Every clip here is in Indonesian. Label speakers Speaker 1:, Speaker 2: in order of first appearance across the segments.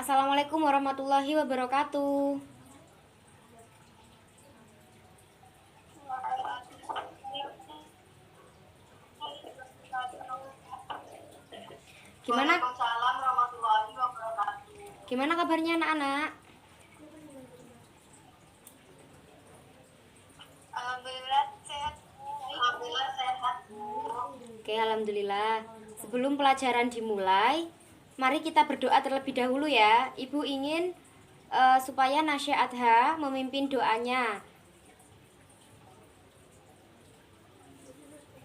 Speaker 1: Assalamualaikum warahmatullahi wabarakatuh. Gimana?
Speaker 2: Waalaikumsalam warahmatullahi wabarakatuh.
Speaker 1: Gimana kabarnya anak-anak?
Speaker 2: Alhamdulillah sehat, Bu. Alhamdulillah sehat, Bu.
Speaker 1: Oke, alhamdulillah. Sebelum pelajaran dimulai, mari kita berdoa terlebih dahulu ya. Ibu ingin supaya Nasya Adha memimpin doanya.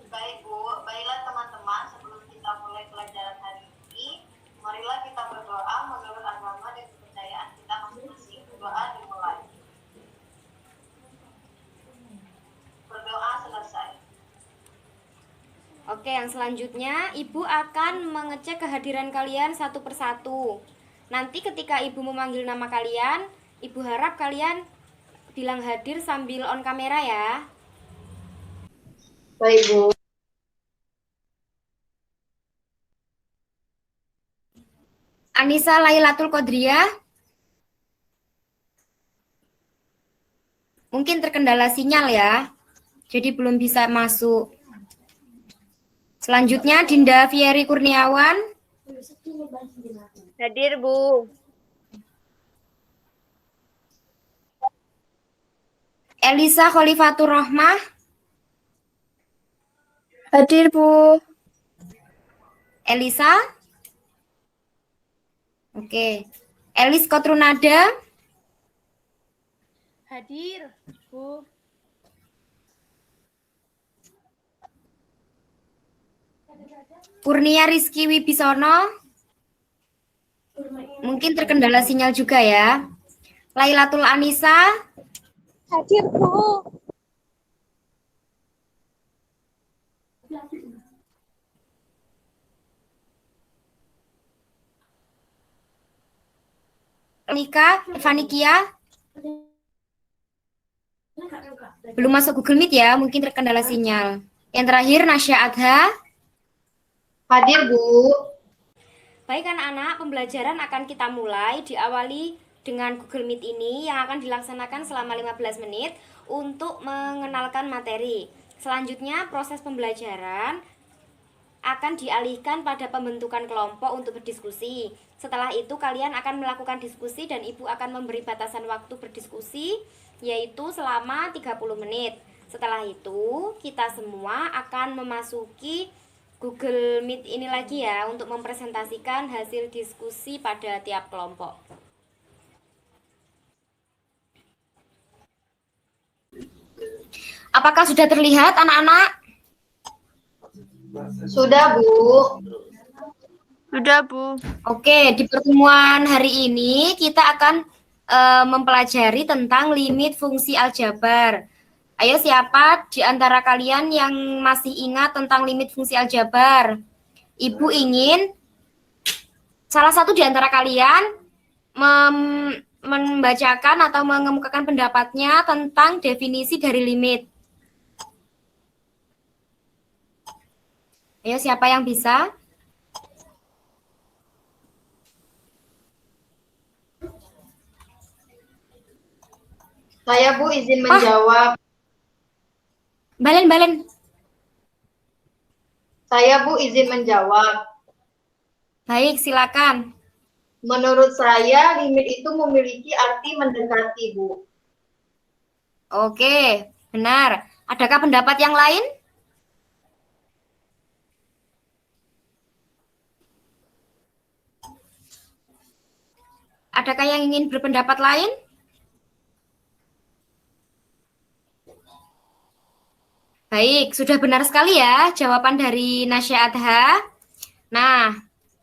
Speaker 2: Baik, Bu. Baiklah teman-teman, sebelum kita mulai pelajaran hari ini, marilah kita berdoa menurut agama dan kepercayaan kita masing-masing. Doa dimulai. Berdoa selesai.
Speaker 1: Oke, yang selanjutnya Ibu akan mengecek kehadiran kalian satu persatu. Nanti ketika Ibu memanggil nama kalian, Ibu harap kalian bilang hadir sambil on kamera ya.
Speaker 2: Baik, Bu.
Speaker 1: Anissa Lailatul Qadriyah. Mungkin terkendala sinyal ya. Jadi belum bisa masuk. Selanjutnya Dinda Fieri Kurniawan.
Speaker 3: Hadir, Bu.
Speaker 1: Elisa Khalifatur Rahmah.
Speaker 3: Hadir, Bu.
Speaker 1: Elisa. Oke. Elis Kotrunada.
Speaker 3: Hadir, Bu.
Speaker 1: Kurnia Rizky Wibisono. Mungkin terkendala sinyal juga ya. Lailatul Anissa.
Speaker 3: Hadir, Bu.
Speaker 1: Nika Evanikia. Belum masuk Google Meet ya, mungkin terkendala sinyal. Yang terakhir Nasya Adha.
Speaker 2: Hadir, Bu.
Speaker 1: Baik anak-anak, pembelajaran akan kita mulai diawali dengan Google Meet ini yang akan dilaksanakan selama 15 menit untuk mengenalkan materi. Selanjutnya proses pembelajaran akan dialihkan pada pembentukan kelompok untuk berdiskusi. Setelah itu kalian akan melakukan diskusi dan Ibu akan memberi batasan waktu berdiskusi yaitu selama 30 menit. Setelah itu kita semua akan memasuki Google Meet ini lagi ya untuk mempresentasikan hasil diskusi pada tiap kelompok. Apakah sudah terlihat anak-anak?
Speaker 2: Sudah, Bu.
Speaker 3: Sudah, Bu.
Speaker 1: Oke, di pertemuan hari ini kita akan mempelajari tentang limit fungsi aljabar. Ayo siapa di antara kalian yang masih ingat tentang limit fungsi aljabar? Ibu ingin salah satu di antara kalian membacakan atau mengemukakan pendapatnya tentang definisi dari limit. Ayo siapa yang bisa?
Speaker 2: Saya, Bu, izin menjawab.
Speaker 1: Balen.
Speaker 2: Saya, Bu, izin menjawab.
Speaker 1: Baik, silakan.
Speaker 2: Menurut saya, limit itu memiliki arti mendekati, Bu.
Speaker 1: Oke, benar. Adakah pendapat yang lain? Adakah yang ingin berpendapat lain? Baik, sudah benar sekali ya jawaban dari Nasya Adha. Nah,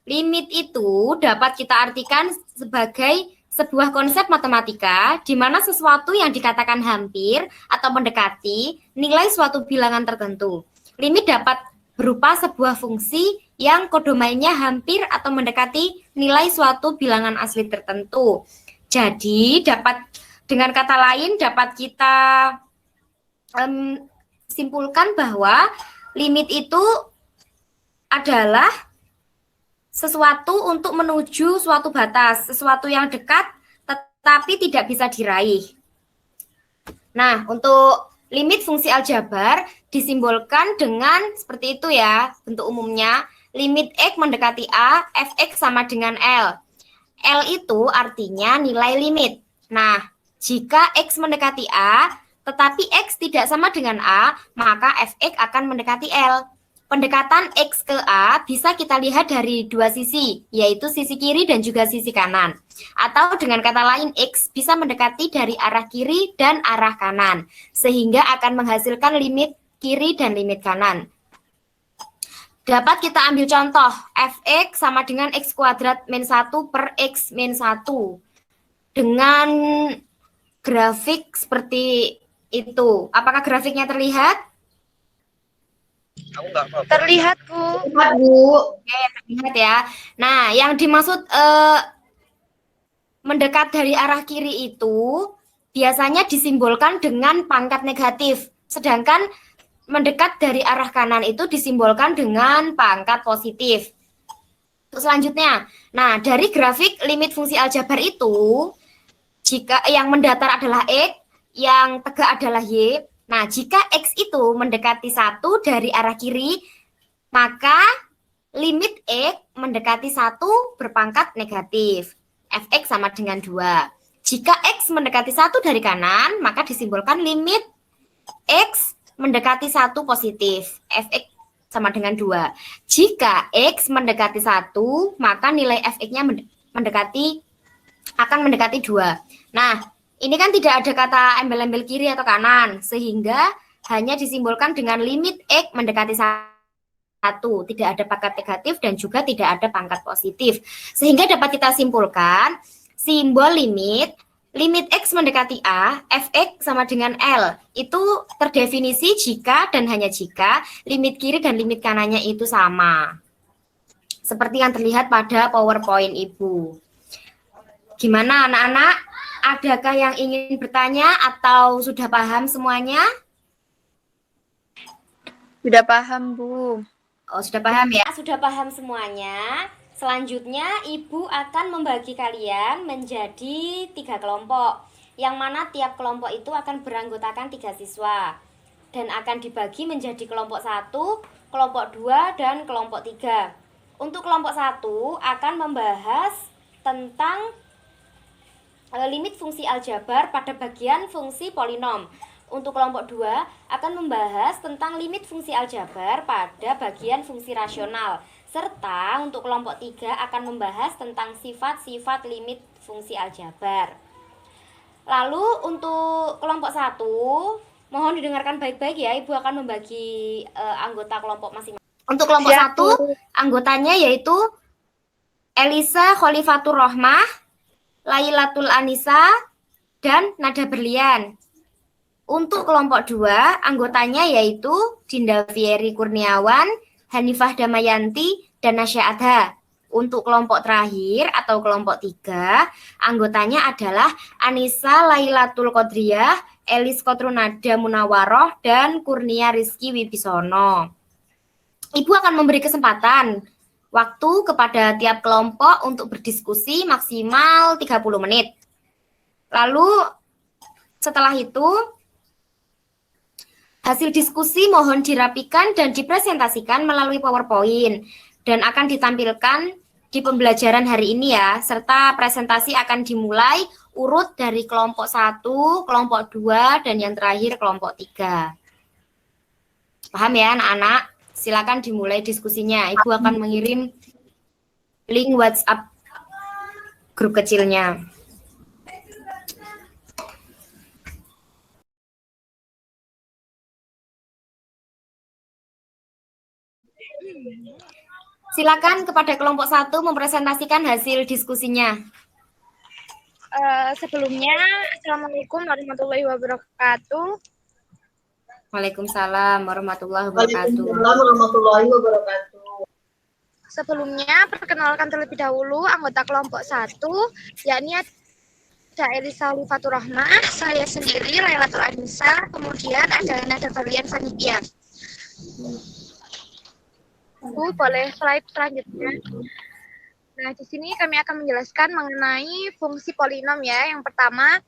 Speaker 1: limit itu dapat kita artikan sebagai sebuah konsep matematika di mana sesuatu yang dikatakan hampir atau mendekati nilai suatu bilangan tertentu. Limit dapat berupa sebuah fungsi yang kodomainya hampir atau mendekati nilai suatu bilangan asli tertentu. Jadi, dengan kata lain dapat kita simpulkan bahwa limit itu adalah sesuatu untuk menuju suatu batas, sesuatu yang dekat tetapi tidak bisa diraih. Nah, untuk limit fungsi aljabar disimbolkan dengan seperti itu ya, bentuk umumnya. Limit X mendekati A, fx sama dengan L. L itu artinya nilai limit. Nah, jika X mendekati A, tetapi X tidak sama dengan A, maka fx akan mendekati L. Pendekatan X ke A bisa kita lihat dari dua sisi, yaitu sisi kiri dan juga sisi kanan. Atau dengan kata lain, X bisa mendekati dari arah kiri dan arah kanan, sehingga akan menghasilkan limit kiri dan limit kanan. Dapat kita ambil contoh, fx sama dengan x kuadrat min 1 per x min 1. Dengan grafik seperti itu. Apakah grafiknya terlihat?
Speaker 3: Terlihat, Bu.
Speaker 1: Oke, terlihat ya. Nah, yang dimaksud mendekat dari arah kiri itu biasanya disimbolkan dengan pangkat negatif. Sedangkan mendekat dari arah kanan itu disimbolkan dengan pangkat positif. Selanjutnya, nah dari grafik limit fungsi aljabar itu, jika yang mendatar adalah X, yang tegak adalah Y. Nah, jika X itu mendekati 1 dari arah kiri, maka limit X mendekati 1 berpangkat negatif. Fx sama dengan 2. Jika X mendekati 1 dari kanan, maka disimbolkan limit X mendekati 1 positif. Fx sama dengan 2. Jika X mendekati 1, maka nilai Fx-nya akan mendekati 2. Nah, ini kan tidak ada kata embel-embel kiri atau kanan, sehingga hanya disimbolkan dengan limit X mendekati 1. Tidak ada pangkat negatif dan juga tidak ada pangkat positif. Sehingga dapat kita simpulkan, simbol limit X mendekati A, fx sama dengan L. Itu terdefinisi jika dan hanya jika limit kiri dan limit kanannya itu sama. Seperti yang terlihat pada PowerPoint Ibu. Gimana anak-anak? Adakah yang ingin bertanya atau sudah paham semuanya?
Speaker 3: Sudah paham, Bu.
Speaker 1: Oh, sudah paham ya? Sudah paham semuanya. Selanjutnya, Ibu akan membagi kalian menjadi 3 kelompok. Yang mana tiap kelompok itu akan beranggotakan 3 siswa. Dan akan dibagi menjadi kelompok 1, kelompok 2, dan kelompok 3. Untuk kelompok 1 akan membahas tentang limit fungsi aljabar pada bagian fungsi polinom. Untuk kelompok 2 akan membahas tentang limit fungsi aljabar pada bagian fungsi rasional. Serta untuk kelompok 3 akan membahas tentang sifat-sifat limit fungsi aljabar. Lalu untuk kelompok 1, mohon didengarkan baik-baik ya, Ibu akan membagi anggota kelompok masing-masing. Untuk kelompok 1, anggotanya yaitu Elisa Khalifatur Rohmah, Lailatul Anisa, dan Nada Berlian. Untuk kelompok 2, anggotanya yaitu Dinda Fieri Kurniawan, Hanifah Damayanti, dan Nasya Adha. Untuk kelompok terakhir atau kelompok 3, anggotanya adalah Anissa Lailatul Qadriyah, Elis Kotrunada Munawaroh, dan Kurnia Rizky Wibisono. Ibu akan memberi kesempatan waktu kepada tiap kelompok untuk berdiskusi maksimal 30 menit. Lalu setelah itu, hasil diskusi mohon dirapikan dan dipresentasikan melalui PowerPoint dan akan ditampilkan di pembelajaran hari ini ya, serta presentasi akan dimulai urut dari kelompok 1, kelompok 2, dan yang terakhir kelompok 3. Paham ya anak-anak? Silakan dimulai diskusinya. Ibu akan mengirim link WhatsApp grup kecilnya. Silakan kepada kelompok 1 mempresentasikan hasil diskusinya.
Speaker 3: Sebelumnya, Assalamualaikum warahmatullahi wabarakatuh.
Speaker 1: Waalaikumsalam warahmatullahi wabarakatuh.
Speaker 2: Waalaikumsalam warahmatullahi wabarakatuh.
Speaker 3: Sebelumnya, perkenalkan terlebih dahulu anggota kelompok 1, yakni ada Elisa Khalifatur Rohmah, saya sendiri Lailatul Anisa, kemudian ada Nada Berlian Sanibia. Bu, boleh slide selanjutnya. Nah, di sini kami akan menjelaskan mengenai fungsi polinom ya. Yang pertama,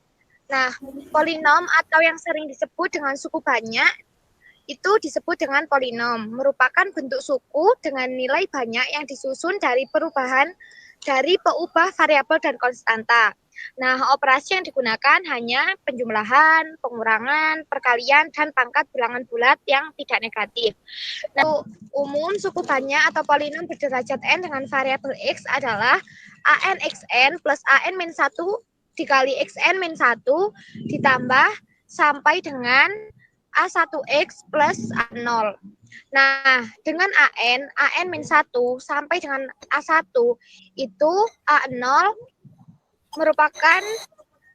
Speaker 3: nah, polinom atau yang sering disebut dengan suku banyak itu disebut dengan polinom, merupakan bentuk suku dengan nilai banyak yang disusun dari perubahan dari peubah variabel dan konstanta. Nah, operasi yang digunakan hanya penjumlahan, pengurangan, perkalian, dan pangkat bilangan bulat yang tidak negatif. Nah, umum suku banyak atau polinom berderajat n dengan variabel x adalah an xn plus an min 1 dikali xn min 1 ditambah sampai dengan A1X plus A0. Nah, dengan an min 1 sampai dengan A1 itu A0 merupakan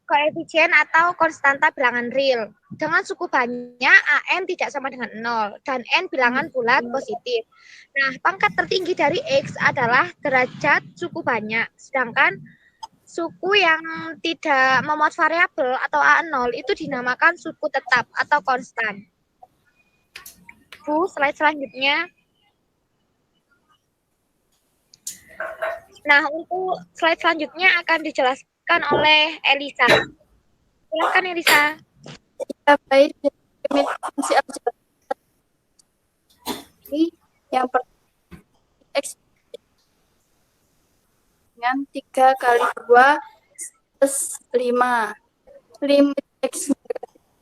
Speaker 3: koefisien atau konstanta bilangan real. Dengan suku banyak, an tidak sama dengan 0 dan n bilangan bulat positif. Nah, pangkat tertinggi dari x adalah derajat suku banyak, sedangkan suku yang tidak memuat variabel atau A0 itu dinamakan suku tetap atau konstan. Bu, slide selanjutnya. Nah, untuk slide selanjutnya akan dijelaskan oleh Elisa. Silakan Elisa.
Speaker 4: Ya, baik. Fungsi aljabar. Yang pertama, x dengan 3 kali 2 plus 5. Limit x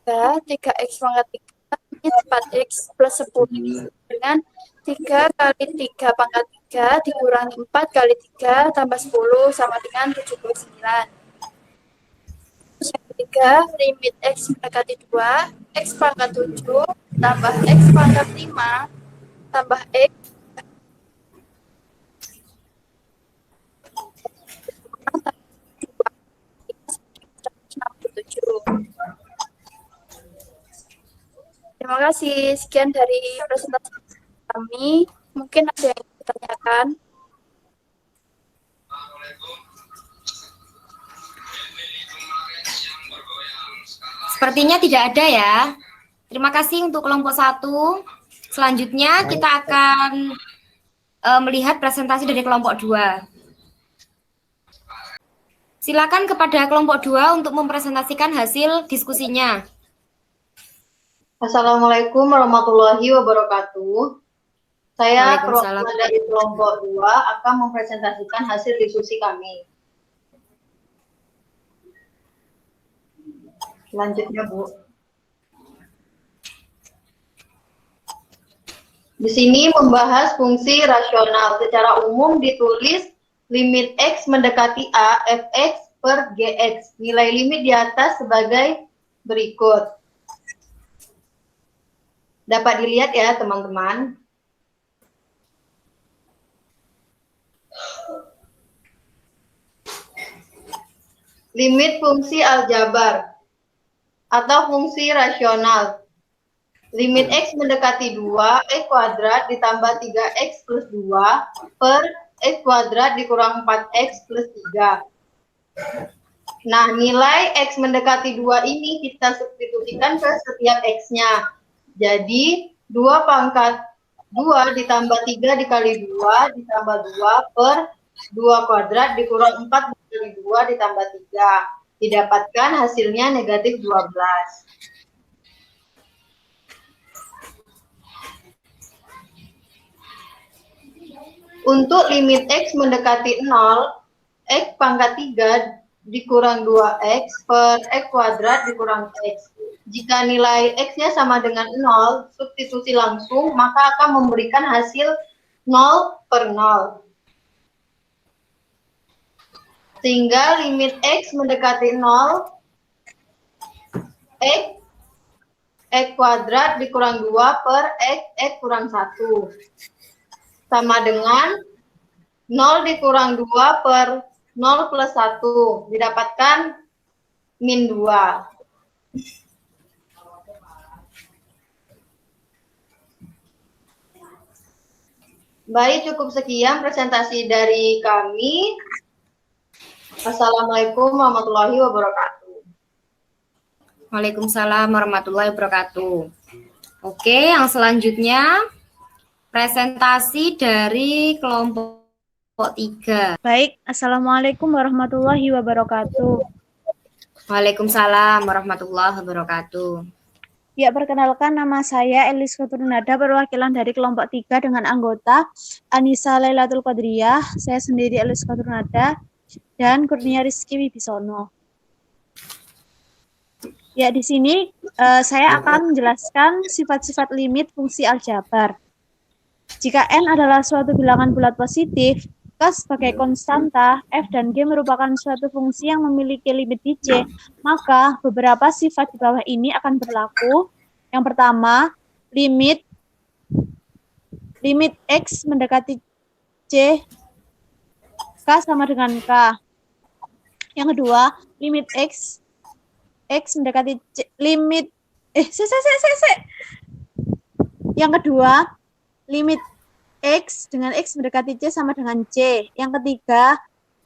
Speaker 4: pangkat 3, 3x pangkat 3, min 4x plus 10 dengan 3 kali 3 pangkat 3 dikurangi 4 kali 3 tambah 10 sama dengan 79. Terus yang ketiga, limit x mendekati 2, x pangkat 7 tambah x pangkat 5 tambah x Terima kasih. Sekian dari presentasi kami. Mungkin ada yang ditanyakan.
Speaker 1: Sepertinya tidak ada ya. Terima kasih untuk kelompok 1. Selanjutnya kita akan melihat presentasi dari kelompok 2. Silakan kepada kelompok 2 untuk mempresentasikan hasil diskusinya.
Speaker 2: Assalamualaikum warahmatullahi wabarakatuh. Saya perwakilan dari kelompok 2 akan mempresentasikan hasil diskusi kami. Selanjutnya, Bu. Di sini membahas fungsi rasional. Secara umum ditulis limit x mendekati a, fx per gx. Nilai limit di atas sebagai berikut. Dapat dilihat ya, teman-teman. Limit fungsi aljabar atau fungsi rasional. Limit x mendekati 2, x kuadrat ditambah 3x plus 2 per x kuadrat dikurang 4x plus 3. Nah, nilai x mendekati 2 ini kita substitusikan ke setiap x-nya. Jadi, 2 pangkat 2 ditambah 3 dikali 2 ditambah 2 per 2 kuadrat dikurang 4 dikali 2 ditambah 3. Didapatkan hasilnya negatif 12. Untuk limit x mendekati 0, x pangkat 3 dikurang 2x per x kuadrat dikurang x. Jika nilai x-nya sama dengan 0, substitusi langsung, maka akan memberikan hasil 0 per 0. Sehingga limit x mendekati 0, x kuadrat dikurang 2 per x kurang 1. Sama dengan 0 dikurang 2 per 0 plus 1. Didapatkan min 2. Baik, cukup sekian presentasi dari kami. Assalamualaikum warahmatullahi wabarakatuh.
Speaker 1: Waalaikumsalam warahmatullahi wabarakatuh. Oke, yang selanjutnya presentasi dari kelompok 3.
Speaker 5: Baik, Assalamualaikum warahmatullahi wabarakatuh.
Speaker 1: Waalaikumsalam warahmatullahi wabarakatuh.
Speaker 5: Ya, perkenalkan nama saya Elis Kuturnada, perwakilan dari kelompok 3 dengan anggota Anissa Lailatul Qadriyah, saya sendiri Elis Kuturnada, dan Kurnia Rizky Wibisono. Ya, di sini saya akan menjelaskan sifat-sifat limit fungsi aljabar. Jika N adalah suatu bilangan bulat positif, K sebagai konstanta, F dan G merupakan suatu fungsi yang memiliki limit di C, maka beberapa sifat di bawah ini akan berlaku. Yang pertama, limit X mendekati C, K sama dengan K. Yang kedua, limit X mendekati C, Yang kedua, limit X dengan X mendekati C sama dengan C. Yang ketiga,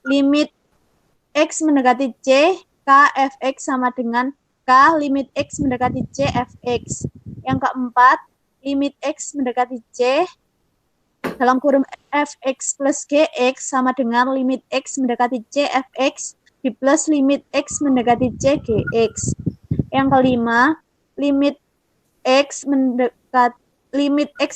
Speaker 5: limit X mendekati C, K, Fx sama dengan K, limit X mendekati C, Fx. Yang keempat, limit X mendekati C, dalam kurung Fx plus Gx sama dengan limit X mendekati C, Fx, di plus limit X mendekati C, Gx. Yang kelima, limit X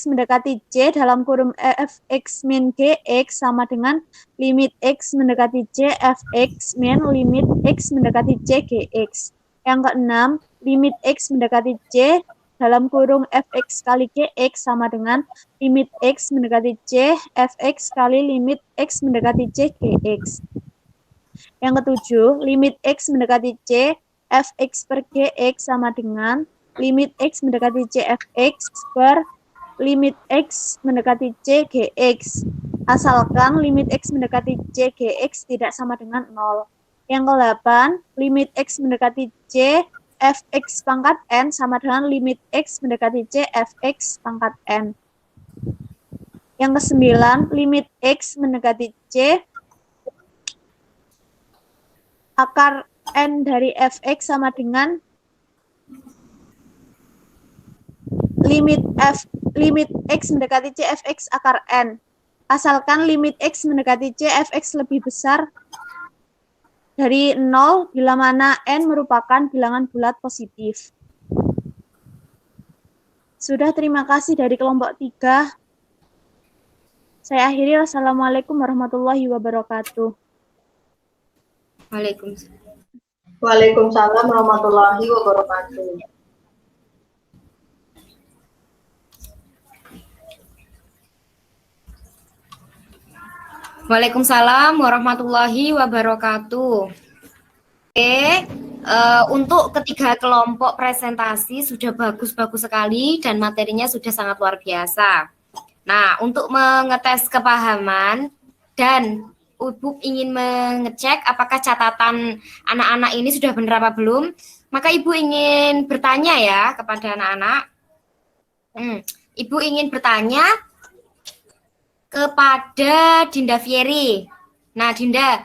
Speaker 5: mendekati C dalam kurung Fx min Gx sama dengan limit X mendekati C, Fx min limit X mendekati C, Gx. Yang keenam, limit X mendekati C dalam kurung Fx kali Gx sama dengan limit X mendekati C, Fx kali limit X mendekati C, Gx. Yang ketujuh, limit X mendekati C, Fx per Gx sama dengan limit X mendekati C, Fx per limit X mendekati C, Gx. Asalkan limit X mendekati C, Gx tidak sama dengan 0. Yang ke-8, limit X mendekati C, Fx pangkat N sama dengan limit X mendekati C, Fx pangkat N. Yang ke-9, limit X mendekati C, akar N dari Fx sama dengan limit X mendekati C, Fx akar N. Asalkan limit X mendekati C, Fx lebih besar dari 0 bila mana N merupakan bilangan bulat positif. Sudah, terima kasih dari kelompok 3. Saya akhiri. Wassalamualaikum warahmatullahi wabarakatuh.
Speaker 2: Waalaikumsalam warahmatullahi wabarakatuh.
Speaker 1: Waalaikumsalam warahmatullahi wabarakatuh. Untuk ketiga kelompok presentasi sudah bagus-bagus sekali dan materinya sudah sangat luar biasa. Nah, untuk mengetes kepahaman dan Ibu ingin mengecek apakah catatan anak-anak ini sudah benar apa belum, maka Ibu ingin bertanya ya kepada anak-anak. Ibu ingin bertanya kepada Dinda Fieri. Nah, Dinda,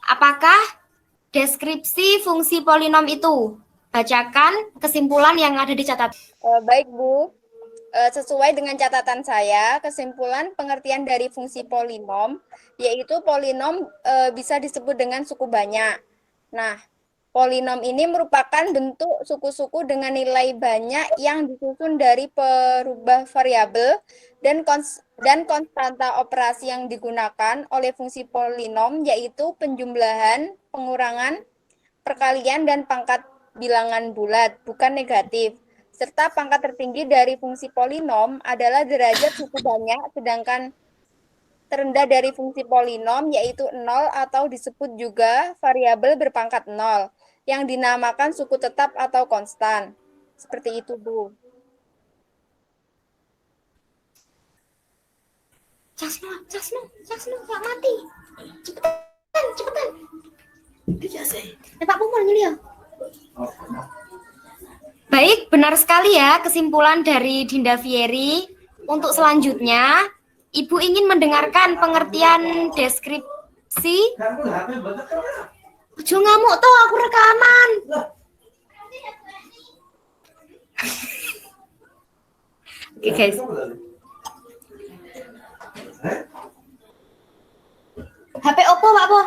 Speaker 1: apakah deskripsi fungsi polinom itu? Bacakan kesimpulan yang ada di catatan.
Speaker 6: Baik, Bu. Sesuai dengan catatan saya, kesimpulan pengertian dari fungsi polinom, yaitu polinom bisa disebut dengan suku banyak. Nah, polinom ini merupakan bentuk suku-suku dengan nilai banyak yang disusun dari perubah variabel dan konstanta operasi yang digunakan oleh fungsi polinom, yaitu penjumlahan, pengurangan, perkalian, dan pangkat bilangan bulat, bukan negatif. Serta pangkat tertinggi dari fungsi polinom adalah derajat suku banyak, sedangkan terendah dari fungsi polinom yaitu 0 atau disebut juga variabel berpangkat 0 yang dinamakan suku tetap atau konstan. Seperti itu, Bu.
Speaker 1: Jasno, Pak mati. Cepetan. Pak Pumul ini ya. Baik, benar sekali ya kesimpulan dari Dinda Fieri. Untuk selanjutnya, Ibu ingin mendengarkan pengertian deskripsi. Ojo ngamuk toh, aku rekaman. Oke, guys. apa?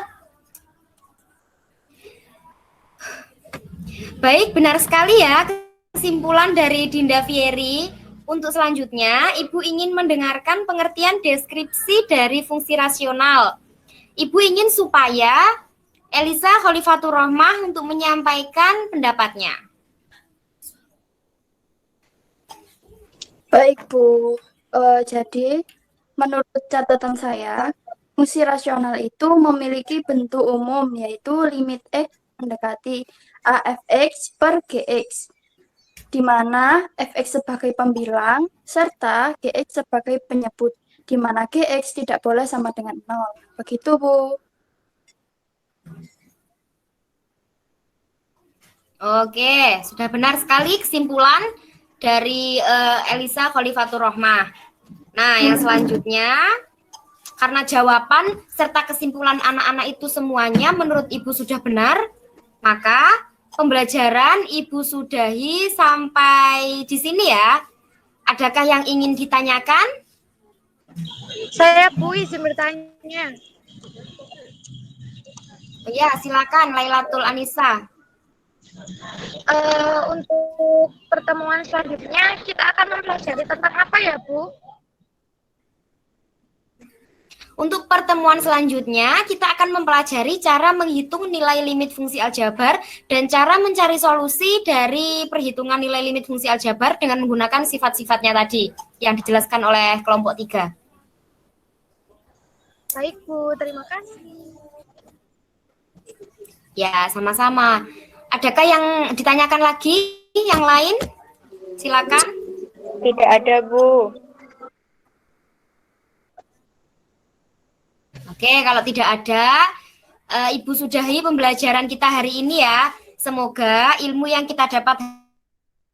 Speaker 1: Baik, benar sekali ya kesimpulan dari Dinda Fieri. Untuk selanjutnya, Ibu ingin mendengarkan pengertian deskripsi dari fungsi rasional. Ibu ingin supaya Elisa Khalifatur Rahmah untuk menyampaikan pendapatnya.
Speaker 4: Baik, Bu. Jadi, menurut catatan saya, fungsi rasional itu memiliki bentuk umum, yaitu limit X mendekati AFX per GX, di mana Fx sebagai pembilang, serta Gx sebagai penyebut, di mana Gx tidak boleh sama dengan 0. Begitu, Bu.
Speaker 1: Oke, sudah benar sekali kesimpulan dari Elisa Khalifatur Rahmah. Nah, yang selanjutnya, karena jawaban serta kesimpulan anak-anak itu semuanya menurut Ibu sudah benar, maka pembelajaran Ibu sudahi sampai di sini ya. Adakah yang ingin ditanyakan?
Speaker 3: Saya Bu izin bertanya.
Speaker 1: Ya, silakan Lailatul Anissa.
Speaker 3: Untuk pertemuan selanjutnya kita akan mempelajari tentang apa ya, Bu?
Speaker 1: Untuk pertemuan selanjutnya, kita akan mempelajari cara menghitung nilai limit fungsi aljabar dan cara mencari solusi dari perhitungan nilai limit fungsi aljabar dengan menggunakan sifat-sifatnya tadi yang dijelaskan oleh kelompok 3.
Speaker 3: Baik, Bu. Terima kasih.
Speaker 1: Ya, sama-sama. Adakah yang ditanyakan lagi yang lain? Silakan.
Speaker 6: Tidak ada, Bu.
Speaker 1: Oke, kalau tidak ada, Ibu sudahi pembelajaran kita hari ini ya. Semoga ilmu yang kita dapat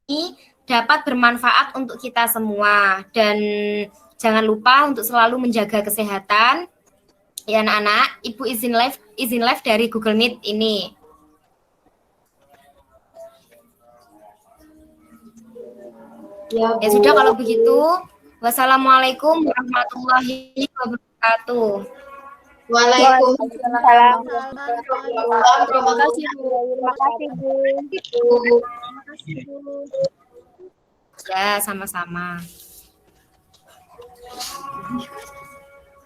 Speaker 1: ini dapat bermanfaat untuk kita semua. Dan jangan lupa untuk selalu menjaga kesehatan. Ya anak-anak, Ibu izin live dari Google Meet ini.
Speaker 2: Ya,
Speaker 1: Ya
Speaker 2: Bu.
Speaker 1: sudah kalau begitu. Wassalamualaikum warahmatullahi wabarakatuh.
Speaker 2: Waalaikumsalam.
Speaker 4: Terima kasih, Bu.
Speaker 6: Terima kasih, Bu.
Speaker 3: Terima kasih, Bu.
Speaker 1: Ya, sama-sama.